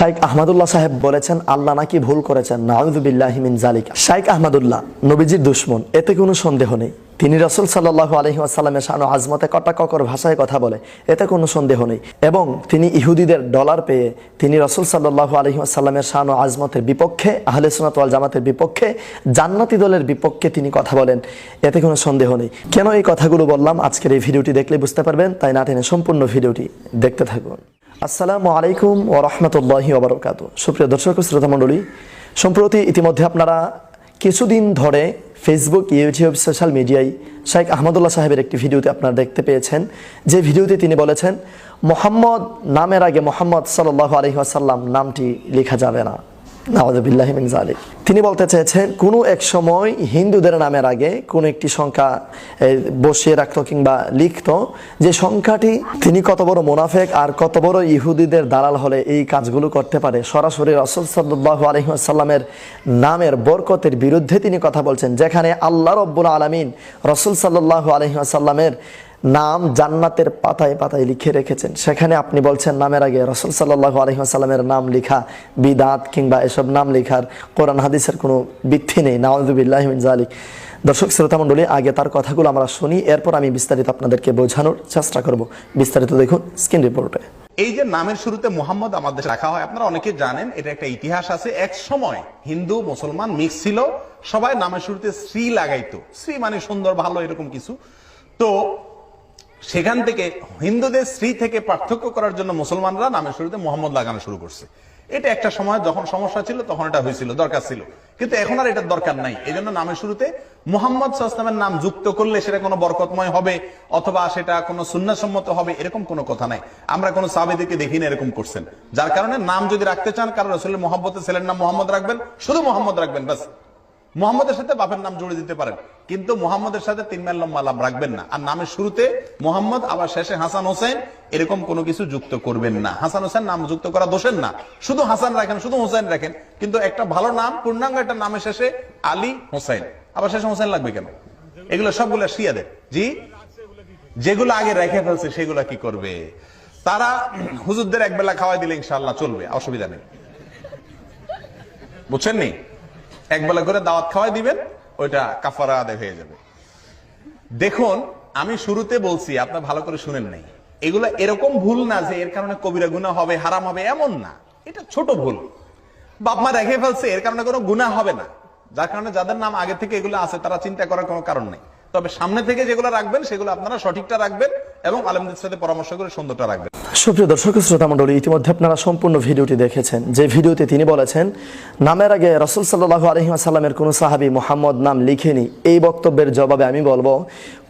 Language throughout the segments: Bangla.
শাইখ আহমদুল্লাহ সাহেব বলেছেন আল্লাহ নাকি ভুল করেছেন, নাউযুবিল্লাহি মিন যালিকা। শাইখ আহমদুল্লাহ নবীজির দুশমন, এতে কোনো সন্দেহ নেই। তিনি রাসূল সাল্লাল্লাহু আলাইহি ওয়াসাল্লামের শান ও আজমতে কটাক্ষকর ভাষায় কথা বলে, এতে কোনো সন্দেহ নেই। এবং তিনি ইহুদিদের ডলার পেয়ে তিনি রাসূল সাল্লাল্লাহু আলাইহি ওয়াসাল্লামের শান ও আজমতের বিপক্ষে, আহলে সুন্নাত ওয়াল জামাতের বিপক্ষে, জান্নাতি দলের বিপক্ষে তিনি কথা বলেন, এতে কোনো সন্দেহ নেই। কেন এই কথাগুলো বললাম আজকের এই ভিডিওটি দেখলে বুঝতে পারবেন, তাই না টেনে সম্পূর্ণ ভিডিওটি দেখতে থাকুন। আসসালামু আলাইকুম ওয়া রাহমাতুল্লাহি ওয়া বারাকাতুহু। সুপ্রিয় দর্শক ও শ্রোতা মণ্ডলী, সম্প্রতি ইতিমধ্যে আপনারা কিছুদিন ধরে ফেসবুক, ইউটিউব, সোশ্যাল মিডিয়ায় শাইখ আহমদুল্লাহ সাহেবের একটি ভিডিওতে আপনারা দেখতে পেয়েছেন, যে ভিডিওতে তিনি বলেছেন মোহাম্মদ নামের আগে মোহাম্মদ সাল্লাল্লাহু আলাইহি ওয়াসাল্লাম নামটি লেখা যাবে না। নাউযুবিল্লাহি মিন যালিক। তিনি বলতে চেয়েছেন কোনো এক সময় হিন্দুদের নামের আগে কোনো একটি সংখ্যা বসিয়ে রাখতো কিংবা লিখতো, যে সংখ্যাটি তিনি কত বড় মুনাফেক আর কত বড় ইহুদিদের দালাল হলে এই কাজগুলো করতে পারে। সরাসরি রাসূল সাল্লাল্লাহু আলাইহি ওয়াসাল্লামের নামের বরকতের বিরুদ্ধে তিনি কথা বলছেন, যেখানে আল্লাহ রাব্বুল আলামিন রাসূল সাল্লাল্লাহু আলাইহি ওয়াসাল্লামের নাম জান্নাতের পাতায় পাতায় লিখে রেখেছেন, সেখানে আপনি বলছেন নামের আগে রাসূল সাল্লাল্লাহু আলাইহি ওয়াসাল্লামের নাম লেখা বিদআত কিংবা এসব নাম লেখার কোরআন হাদিসের কোনো ভিত্তি নেই। নাউযুবিল্লাহি মিন যালিক। দর্শক শ্রোতা মণ্ডলী, আগে তার কথাগুলো আমরা শুনি, এরপর আমি বিস্তারিত আপনাদেরকে বোঝানোর চেষ্টা করব। বিস্তারিত দেখুন স্ক্রিন রিপোর্টে। এই যে নামের শুরুতে মুহাম্মদ আমাদের রাখা হয়, আপনারা অনেকে জানেন এটা একটা ইতিহাস আছে। এক সময় হিন্দু মুসলমান মিক্স ছিল, সবাই নামের শুরুতে শ্রী লাগাইতো। শ্রী মানে সুন্দর, ভালো, এরকম কিছু। তো সেখান থেকে হিন্দুদের শ্রী থেকে পার্থক্য করার জন্য মুসলমানরা নামের শুরুতে মুহাম্মদ লাগানো শুরু করছে। এটা একটা সময় যখন সমস্যা ছিল তখন এটা হয়েছিল, দরকার ছিল, কিন্তু এখন আর এটার দরকার নাই। এই জন্য নামের শুরুতে মুহাম্মদ সাল্লাল্লাহু আলাইহি ওয়াসাল্লামের নাম যুক্ত করলে সেটা কোনো বরকতময় হবে অথবা সেটা কোনো সুন্নাহসম্মত হবে, এরকম কোনো কথা নাই। আমরা কোনো সাহাবীদেরকে দেখি না এরকম করছেন। যার কারণে নাম যদি রাখতে চান, কারণ রাসূলের মুহাব্বতে ছেলের নাম মুহাম্মদ রাখবেন, শুধু মুহাম্মদ রাখবেন, বাস। মুহাম্মদের সাথে বাপের নাম জুড়ে দিতে পারেন, কিন্তু মুহাম্মদের সাথে তিন মেয়ের লম্বা নাম রাখবেন না। আর নামের শুরুতে মুহাম্মদ আবার শেষে হাসান হোসেন এরকম কোনো কিছু যুক্ত করবেন না। হাসান হোসেন নাম যুক্ত করা দোষের না, শুধু হাসান রাখেন, শুধু হোসেন রাখেন, কিন্তু একটা ভালো নাম, পূর্ণাঙ্গ একটা নামের শেষে আলী হোসেন, আবার শেষে হোসেন লাগবে কেন? এগুলো সবগুলো শিয়াদের। জি, যেগুলো আগে রেখে ফেলছে সেগুলো কি করবে? তারা হুজুরদের একবেলা খাওয়াই দিলে ইনশাআল্লাহ চলবে, অসুবিধা নেই, বুঝছেন নি? একবেলা করে দাওয়াত খাওয়াই দিবেন, ওইটা কাফারা আদায় হয়ে যাবে। দেখুন, আমি শুরুতে বলছি, আপনার ভালো করে শুনেন নাই, এগুলা এরকম ভুল না যে এর কারণে কবিরা গুনাহ হবে, হারাম হবে, এমন না। এটা ছোট ভুল, বাপ মা রেখে ফেলছে, এর কারণে কোনো গুনাহ হবে না। যার কারণে যাদের নাম আগে থেকে এগুলো আছে তারা চিন্তা করার কোনো কারণ নেই। তবে সামনে থেকে যেগুলো রাখবেন সেগুলো আপনারা সঠিকটা রাখবেন এবং আলেমদের সাথে পরামর্শ করে সুন্দরটা রাখবেন। সুপ্রিয় দর্শক শ্রোতা মণ্ডলী, ইতিমধ্যে আপনারা সম্পূর্ণ ভিডিওটি দেখেছেন, যে ভিডিওতে তিনি বলেছেন নামের আগে রাসূল সাল্লাল্লাহু আলাইহি ওয়াসাল্লামের কোনো সাহাবী মুহাম্মদ নাম লিখেনি। এই বক্তব্যের জবাবে আমি বলবো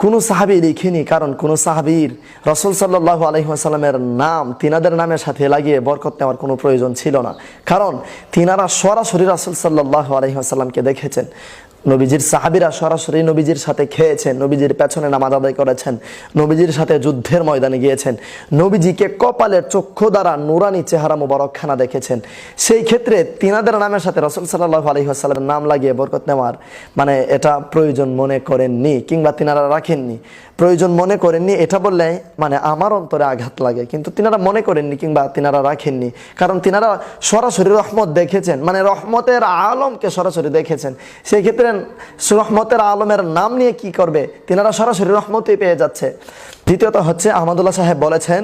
কোনো সাহাবী লিখেনি, কারণ কোনো সাহাবীর রাসূল সাল্লাল্লাহু আলাইহি ওয়াসাল্লামের নাম তিনাদের নামের সাথে লাগিয়ে বরকত নেওয়ার কোনো প্রয়োজন ছিল না, কারণ তিনারা সরাসরি রাসূল সাল্লাল্লাহু আলাইহি ওয়াসাল্লামকে দেখেছেন। নবীজির সাহাবীরা সরাসরি নবীজির সাথে খেয়েছেন, নবীজির পেছনে নামাজ আদায় করেছেন, নবীজির সাথে যুদ্ধের ময়দানে গিয়েছেন, নবীজিকে কপালের চক্ষু দ্বারা নুরানি চেহারা মুবারকখানা দেখেছেন। সেই ক্ষেত্রে তিনাদের নামের সাথে রাসূল সাল্লাল্লাহু আলাইহি ওয়াসাল্লামের নাম লাগিয়ে বরকত নেওয়ার মানে এটা প্রয়োজন মনে করেননি, কিংবা তিনারা রাখেননি। প্রয়োজন মনে করেননি এটা বললে মানে আমার অন্তরে আঘাত লাগে, কিন্তু তিনারা মনে করেননি কিংবা তিনারা রাখেননি, কারণ তিনারা সরাসরি রহমত দেখেছেন, মানে রহমতের আলমকে সরাসরি দেখেছেন। সেই ক্ষেত্রে রহমতের আলমের নাম নিয়ে কি করবে? তিনারা সরাসরি রহমতই পেয়ে যাচ্ছে। দ্বিতীয়ত হচ্ছে আহমদুল্লাহ সাহেব বলেছেন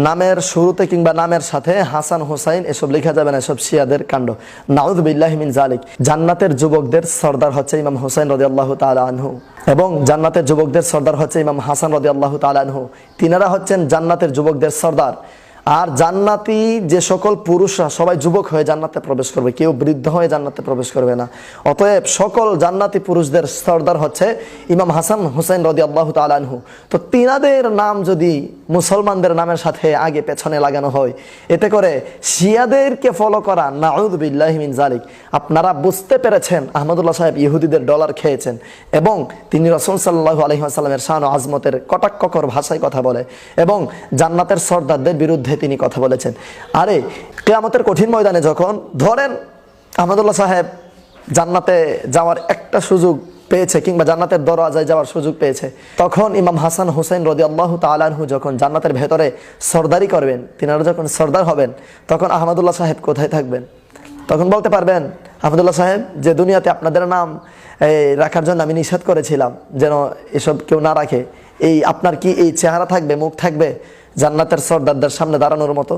নামের শুরুতে কিংবা নামের সাথে হাসান হোসাইন এসব লেখা যাবে না, এসব শিয়াদের কাণ্ড। নাউযুবিল্লাহি মিন যালিক। জান্নাতের যুবকদের সর্দার হচ্ছে ইমাম হোসেন রাদিয়াল্লাহু তাআলা আনহু, এবং জান্নাতের যুবকদের সর্দার হচ্ছে ইমাম হাসান রাদিয়াল্লাহু তাআলা আনহু। তিনারা হচ্ছেন জান্নাতের যুবকদের সর্দার। আর জান্নাতি যে সকল পুরুষরা সবাই যুবক হয়ে জান্নাতে প্রবেশ করবে, কেউ বৃদ্ধ হয়ে জান্নাতে প্রবেশ করবে না। অতএব সকল জান্নাতি পুরুষদের সর্দার হচ্ছে ইমাম হাসান হোসেন রাদিয়াল্লাহু তাআলা আনহু। তো তিনাদের নাম যদি মুসলমানদের নামের সাথে আগে পেছনে লাগানো হয়, এতে করে শিয়াদেরকে ফলো করা, নাউযুবিল্লাহি মিন যালিক। আপনারা বুঝতে পেরেছেন আহমদুল্লাহ সাহেব ইহুদিদের ডলার খেয়েছেন, এবং তিনি রাসূল সাল্লাল্লাহু আলাইহি ওয়াসাল্লামের শান ও আজমতের কটাক্ষকর ভাষায় কথা বলে এবং জান্নাতের সর্দারদের বিরুদ্ধে তিনি কথা বলেছেন। আরে কিয়ামতের কঠিন ময়দানে যখন ধরেন আহমদুল্লাহ সাহেব জান্নাতে যাওয়ার একটা সুযোগ পেয়েছে কিংবা জান্নাতের দরজায় যাওয়ার সুযোগ পেয়েছে, তখন ইমাম হাসান হুসাইন রাদিয়াল্লাহু তাআলা আনহু যখন জান্নাতের ভেতরে সরদারি করবেন, তিনারা যখন সরদার হবেন, তখন আহমদুল্লাহ সাহেব কোথায় থাকবেন? তখন বলতে পারবেন, আহমদুল্লাহ সাহেব, যে দুনিয়াতে আপনাদের নাম রাখার জন্য আমি নিষেধ করেছিলাম যেন এসব কেউ না রাখে, এই আপনার কি এই চেহারা থাকবে, মুখ থাকবে জান্নাতের সরদারদের সামনে দাঁড়ানোর মতো?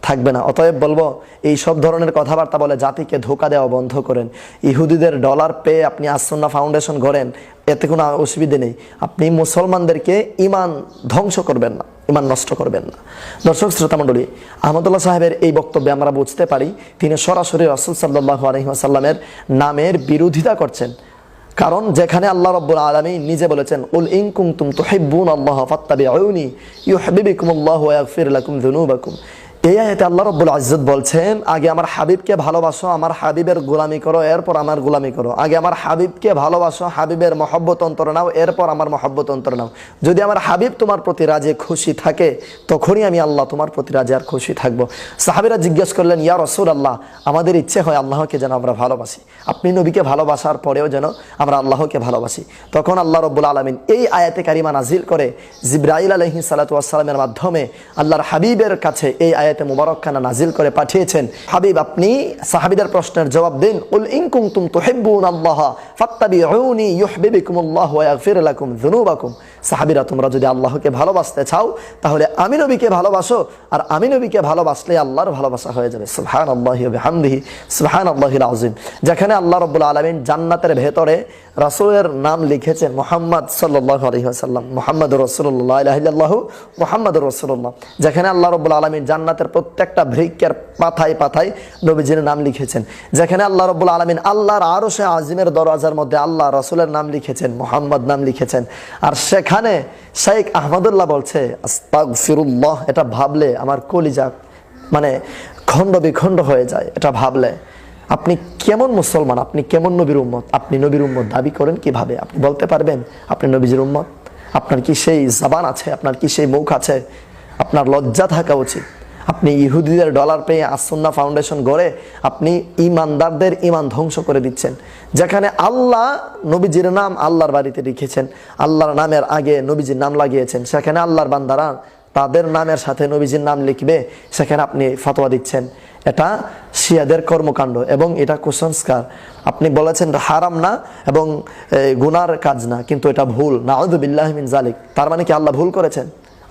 থাকবে না। অতএব বলবো, এই সব ধরনের কথাবার্তা বলে জাতিকে ধোঁকা দেওয়া বন্ধ করেন। ইহুদিদের ডলার পেয়ে আপনি আসুন্নাহ ফাউন্ডেশন গড়েন, এতে কোনো অসুবিধে নেই। আপনি মুসলমানদেরকে ইমান ধ্বংস করবেন না, ইমান নষ্ট করবেন না। দর্শক শ্রোতা মণ্ডলী, আহমদুল্লাহ সাহেবের এই বক্তব্যে আমরা বুঝতে পারি তিনি সরাসরি রাসূল সাল্লাল্লাহু আলাইহি ওয়াসাল্লামের নামের বিরোধিতা করছেন। কারণ যেখানে আল্লাহ রাব্বুল আলামিন নিজে বলেছেন, উল ইন কুনতুম তুহিব্বুনাল্লাহ ফাত্তাবিউনি ইউহিব্বুকুমুল্লাহু ওয়া ইয়াগফির লাকুম যুনুবাকুম, এই আয়াতে আল্লাহ রাব্বুল ইজ্জত বলছেন, আগে আমার হাবিবকে ভালোবাসো, আমার হাবিবের গোলামি করো, এরপর আমার গোলামি করো। আগে আমার হাবিবকে ভালোবাসো, হাবিবের মহব্বত অন্তরে নাও, এরপর আমার মহব্বত অন্তরে নাও। যদি আমার হাবিব তোমার প্রতি রাজি খুশি থাকে, তখনই আমি আল্লাহ তোমার প্রতি রাজি আর খুশি থাকবো। সাহাবীরা জিজ্ঞেস করলেন, ইয়া রাসূলুল্লাহ, আমাদের ইচ্ছে হয় আল্লাহকে যেন আমরা ভালোবাসি, আপনি নবীকে ভালোবাসার পরেও যেন আমরা আল্লাহকে ভালোবাসি। তখন আল্লাহ রাব্বুল আলামিন এই আয়াতে কারিমা নাজিল করে জিবরাইল আলাইহিস সালাতু ওয়াস সালামের মাধ্যমে আল্লাহর হাবিবের কাছে এই আয়াতে মুবারকখানা নাজিল করে পাঠিয়েছেন। হাবিব, আপনি সাহাবীদের প্রশ্নের জবাব দিন, উল ইন কুনতুম তুহিব্বুনাল্লাহ ফাত্তাবিউনি ইউহিব্বুকুমুল্লাহু ওয়া ইয়াগফির লাকুম যুনুবাকুম। সাহাবীরা, তোমরা যদি আল্লাহকে ভালোবাসতে চাও, তাহলে আমি নবীকে ভালোবাসো, আর আমি নবীকে ভালোবাসলে আল্লাহর ভালোবাসা হয়ে যাবে। সুবহানাল্লাহি ওয়া বিহামদিহি সুবহানাল্লাহিল আযীম। যেখানে আল্লাহ রাব্বুল আলামিন জান্নাতের ভেতরে রাসূলের নাম লিখেছেন মুহাম্মদ সাল্লাল্লাহু আলাইহি ওয়াসাল্লাম, মুহাম্মাদুর রাসূলুল্লাহ, লা ইলাহা ইল্লাল্লাহু মুহাম্মাদুর রাসূলুল্লাহ। যেখানে আল্লাহ রাব্বুল আলামিন জান্নাতের প্রত্যেকটা বৃক্ষের পাতায় পাতায় নবীজির নাম লিখেছেন। যেখানে আল্লাহ রাব্বুল আলামিন আল্লাহর আরশে আজিমের দরজার মধ্যে আল্লাহ রাসূলের নাম লিখেছেন, মুহাম্মদ নাম লিখেছেন। আর সেখানে শেখ আহমদুল্লাহ বলছে আস্তাগফিরুল্লাহ, এটা ভাবলে আমার কলিজা মানে খণ্ড বিখণ্ড হয়ে যায়। এটা ভাবলে আপনি কেমন মুসলমান, আপনি কেমন নবীর উম্মত? আপনি নবীর উম্মত দাবি করেন কিভাবে? আপনি বলতে পারবেন আপনি নবীজির উম্মত? আপনার কি সেই জবান আছে? আপনার কি সেই মুখ আছে? আপনার লজ্জা থাকা উচিত। আপনি ইহুদিদের ডলার পেয়ে আসুন্নাহ ফাউন্ডেশন গড়ে আপনি ইমানদারদের ইমান ধ্বংস করে দিচ্ছেন। যেখানে আল্লাহ নবীজির নাম আল্লাহর বাড়িতে লিখেছেন, আল্লাহর নামের আগে নবীজির নাম লাগিয়েছেন, সেখানে আল্লাহর বান্দারা তাদের নামের সাথে নবীজির নাম লিখবে, সেখানে আপনি ফতোয়া দিচ্ছেন। এটা শিয়াদের কর্মকাণ্ড এবং এটা কুসংস্কার। আপনি বলেছেন হারাম না এবং গুনার কাজ না, কিন্তু এটা ভুল। নাউযু বিল্লাহি মিন যালিক। তার মানে কি আল্লাহ ভুল করেছেন?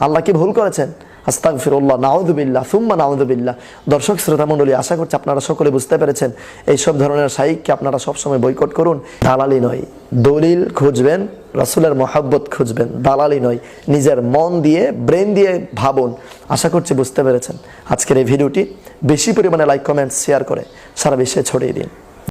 আল্লাহ কি ভুল করেছেন? আস্তাগফিরুল্লাহ, নাউযু বিল্লাহ, সুম্মা নাউযু বিল্লাহ। দর্শক শ্রোতা মণ্ডলী, আশা করছি আপনারা সকলে বুঝতে পেরেছেন। এই সব ধরনের শাইখকে আপনারা সবসময় বয়কট করুন। দালালি নয়, দলিল খুঁজবেন, রাসূলের মহব্বত খুঁজবেন, দালালি নয়। নিজের মন দিয়ে, ব্রেন দিয়ে ভাবুন। আশা করছি বুঝতে পেরেছেন। আজকের এই ভিডিওটি বেশি পরিমাণে লাইক, কমেন্ট, শেয়ার করে সারা বিশ্বে ছড়িয়ে দিন।